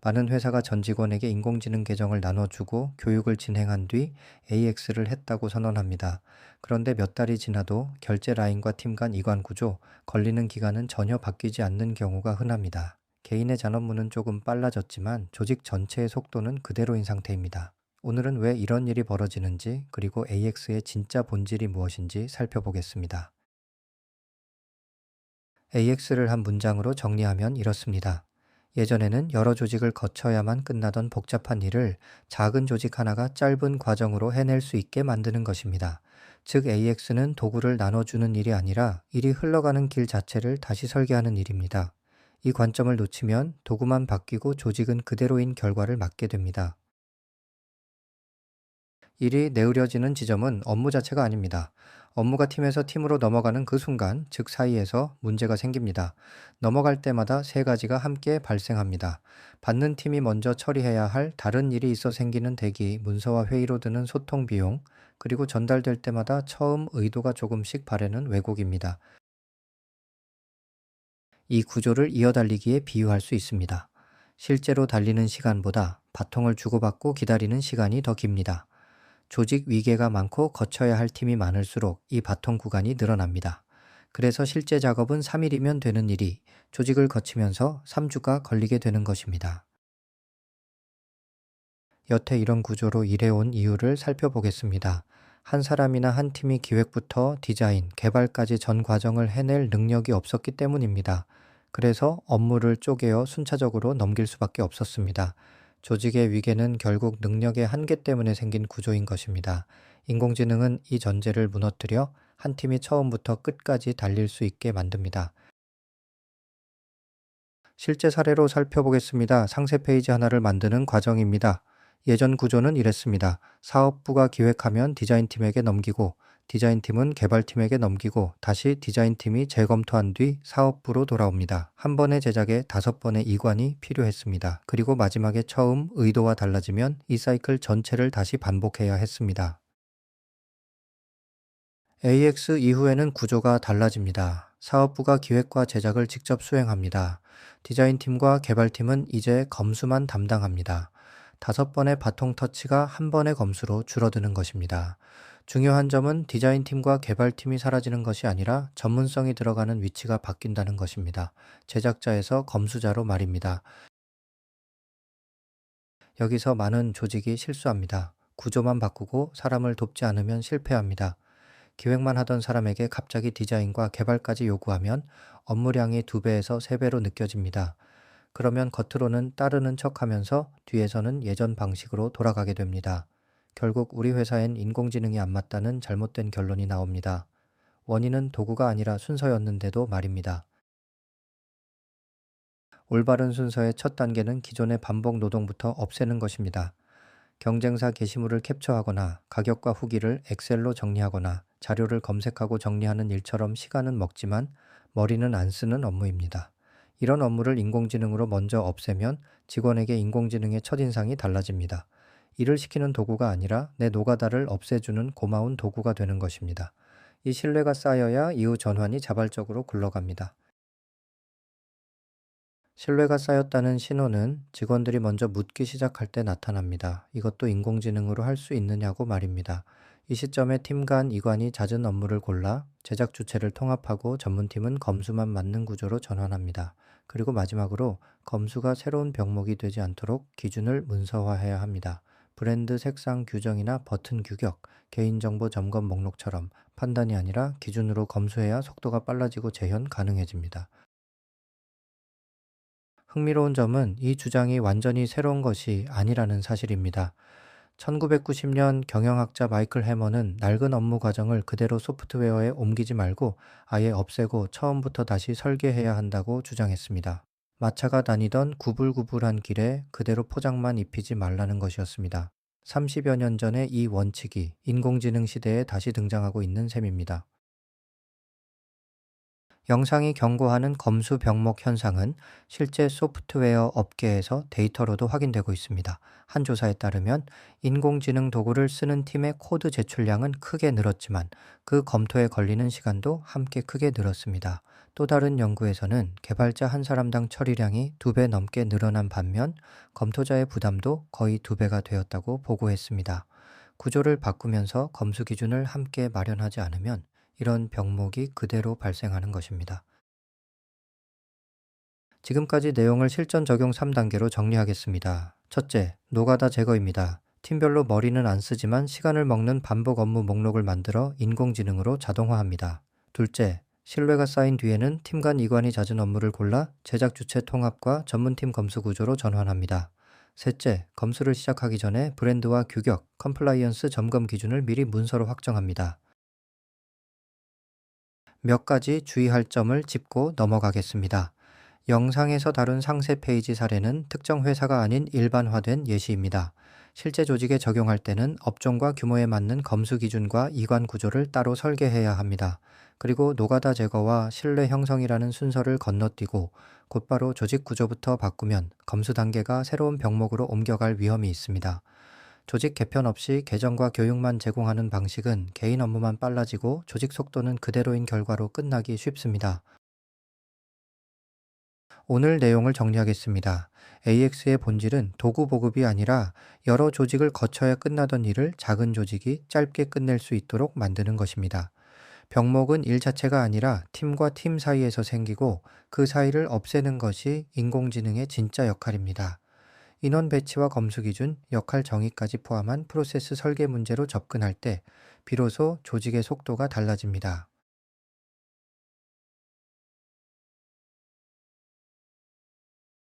많은 회사가 전 직원에게 인공지능 계정을 나눠주고 교육을 진행한 뒤 AX를 했다고 선언합니다. 그런데 몇 달이 지나도 결제 라인과 팀 간 이관 구조, 걸리는 기간은 전혀 바뀌지 않는 경우가 흔합니다. 개인의 잔업무는 조금 빨라졌지만 조직 전체의 속도는 그대로인 상태입니다. 오늘은 왜 이런 일이 벌어지는지, 그리고 AX의 진짜 본질이 무엇인지 살펴보겠습니다. AX를 한 문장으로 정리하면 이렇습니다. 예전에는 여러 조직을 거쳐야만 끝나던 복잡한 일을 작은 조직 하나가 짧은 과정으로 해낼 수 있게 만드는 것입니다. 즉, AX는 도구를 나눠주는 일이 아니라 일이 흘러가는 길 자체를 다시 설계하는 일입니다. 이 관점을 놓치면 도구만 바뀌고 조직은 그대로인 결과를 맞게 됩니다. 일이 내으려지는 지점은 업무 자체가 아닙니다. 업무가 팀에서 팀으로 넘어가는 그 순간, 즉 사이에서 문제가 생깁니다. 넘어갈 때마다 세 가지가 함께 발생합니다. 받는 팀이 먼저 처리해야 할 다른 일이 있어 생기는 대기, 문서와 회의로 드는 소통 비용, 그리고 전달될 때마다 처음 의도가 조금씩 바래는 왜곡입니다. 이 구조를 이어달리기에 비유할 수 있습니다. 실제로 달리는 시간보다 바통을 주고받고 기다리는 시간이 더 깁니다. 조직 위계가 많고 거쳐야 할 팀이 많을수록 이 바통 구간이 늘어납니다. 그래서 실제 작업은 3일이면 되는 일이 조직을 거치면서 3주가 걸리게 되는 것입니다. 여태 이런 구조로 일해온 이유를 살펴보겠습니다. 한 사람이나 한 팀이 기획부터 디자인, 개발까지 전 과정을 해낼 능력이 없었기 때문입니다. 그래서 업무를 쪼개어 순차적으로 넘길 수밖에 없었습니다. 조직의 위계는 결국 능력의 한계 때문에 생긴 구조인 것입니다. 인공지능은 이 전제를 무너뜨려 한 팀이 처음부터 끝까지 달릴 수 있게 만듭니다. 실제 사례로 살펴보겠습니다. 상세 페이지 하나를 만드는 과정입니다. 예전 구조는 이랬습니다. 사업부가 기획하면 디자인팀에게 넘기고, 디자인팀은 개발팀에게 넘기고, 다시 디자인팀이 재검토한 뒤 사업부로 돌아옵니다. 한 번의 제작에 5번의 이관이 필요했습니다. 그리고 마지막에 처음 의도와 달라지면 이 사이클 전체를 다시 반복해야 했습니다. AX 이후에는 구조가 달라집니다. 사업부가 기획과 제작을 직접 수행합니다. 디자인팀과 개발팀은 이제 검수만 담당합니다. 5번의 바통 터치가 한 번의 검수로 줄어드는 것입니다. 중요한 점은 디자인팀과 개발팀이 사라지는 것이 아니라 전문성이 들어가는 위치가 바뀐다는 것입니다. 제작자에서 검수자로 말입니다. 여기서 많은 조직이 실수합니다. 구조만 바꾸고 사람을 돕지 않으면 실패합니다. 기획만 하던 사람에게 갑자기 디자인과 개발까지 요구하면 업무량이 2배에서 3배로 느껴집니다. 그러면 겉으로는 따르는 척 하면서 뒤에서는 예전 방식으로 돌아가게 됩니다. 결국 우리 회사엔 인공지능이 안 맞다는 잘못된 결론이 나옵니다. 원인은 도구가 아니라 순서였는데도 말입니다. 올바른 순서의 첫 단계는 기존의 반복 노동부터 없애는 것입니다. 경쟁사 게시물을 캡처하거나 가격과 후기를 엑셀로 정리하거나 자료를 검색하고 정리하는 일처럼 시간은 먹지만 머리는 안 쓰는 업무입니다. 이런 업무를 인공지능으로 먼저 없애면 직원에게 인공지능의 첫인상이 달라집니다. 일을 시키는 도구가 아니라 내 노가다를 없애주는 고마운 도구가 되는 것입니다. 이 신뢰가 쌓여야 이후 전환이 자발적으로 굴러갑니다. 신뢰가 쌓였다는 신호는 직원들이 먼저 묻기 시작할 때 나타납니다. 이것도 인공지능으로 할 수 있느냐고 말입니다. 이 시점에 팀 간 이관이 잦은 업무를 골라 제작 주체를 통합하고 전문팀은 검수만 맡는 구조로 전환합니다. 그리고 마지막으로 검수가 새로운 병목이 되지 않도록 기준을 문서화해야 합니다. 브랜드 색상 규정이나 버튼 규격, 개인정보 점검 목록처럼 판단이 아니라 기준으로 검수해야 속도가 빨라지고 재현 가능해집니다. 흥미로운 점은 이 주장이 완전히 새로운 것이 아니라는 사실입니다. 1990년 경영학자 마이클 해머는 낡은 업무 과정을 그대로 소프트웨어에 옮기지 말고 아예 없애고 처음부터 다시 설계해야 한다고 주장했습니다. 마차가 다니던 구불구불한 길에 그대로 포장만 입히지 말라는 것이었습니다. 30여 년 전에 이 원칙이 인공지능 시대에 다시 등장하고 있는 셈입니다. 영상이 경고하는 검수 병목 현상은 실제 소프트웨어 업계에서 데이터로도 확인되고 있습니다. 한 조사에 따르면 인공지능 도구를 쓰는 팀의 코드 제출량은 크게 늘었지만 그 검토에 걸리는 시간도 함께 크게 늘었습니다. 또 다른 연구에서는 개발자 한 사람당 처리량이 2배 넘게 늘어난 반면 검토자의 부담도 거의 2배가 되었다고 보고했습니다. 구조를 바꾸면서 검수 기준을 함께 마련하지 않으면 이런 병목이 그대로 발생하는 것입니다. 지금까지 내용을 실전 적용 3단계로 정리하겠습니다. 첫째, 노가다 제거입니다. 팀별로 머리는 안 쓰지만 시간을 먹는 반복 업무 목록을 만들어 인공지능으로 자동화합니다. 둘째, 신뢰가 쌓인 뒤에는 팀 간 이관이 잦은 업무를 골라 제작 주체 통합과 전문팀 검수 구조로 전환합니다. 셋째, 검수를 시작하기 전에 브랜드와 규격, 컴플라이언스 점검 기준을 미리 문서로 확정합니다. 몇 가지 주의할 점을 짚고 넘어가겠습니다. 영상에서 다룬 상세 페이지 사례는 특정 회사가 아닌 일반화된 예시입니다. 실제 조직에 적용할 때는 업종과 규모에 맞는 검수 기준과 이관 구조를 따로 설계해야 합니다. 그리고 노가다 제거와 신뢰 형성이라는 순서를 건너뛰고 곧바로 조직 구조부터 바꾸면 검수 단계가 새로운 병목으로 옮겨갈 위험이 있습니다. 조직 개편 없이 개정과 교육만 제공하는 방식은 개인 업무만 빨라지고 조직 속도는 그대로인 결과로 끝나기 쉽습니다. 오늘 내용을 정리하겠습니다. AX의 본질은 도구 보급이 아니라 여러 조직을 거쳐야 끝나던 일을 작은 조직이 짧게 끝낼 수 있도록 만드는 것입니다. 병목은 일 자체가 아니라 팀과 팀 사이에서 생기고 그 사이를 없애는 것이 인공지능의 진짜 역할입니다. 인원 배치와 검수 기준, 역할 정의까지 포함한 프로세스 설계 문제로 접근할 때 비로소 조직의 속도가 달라집니다.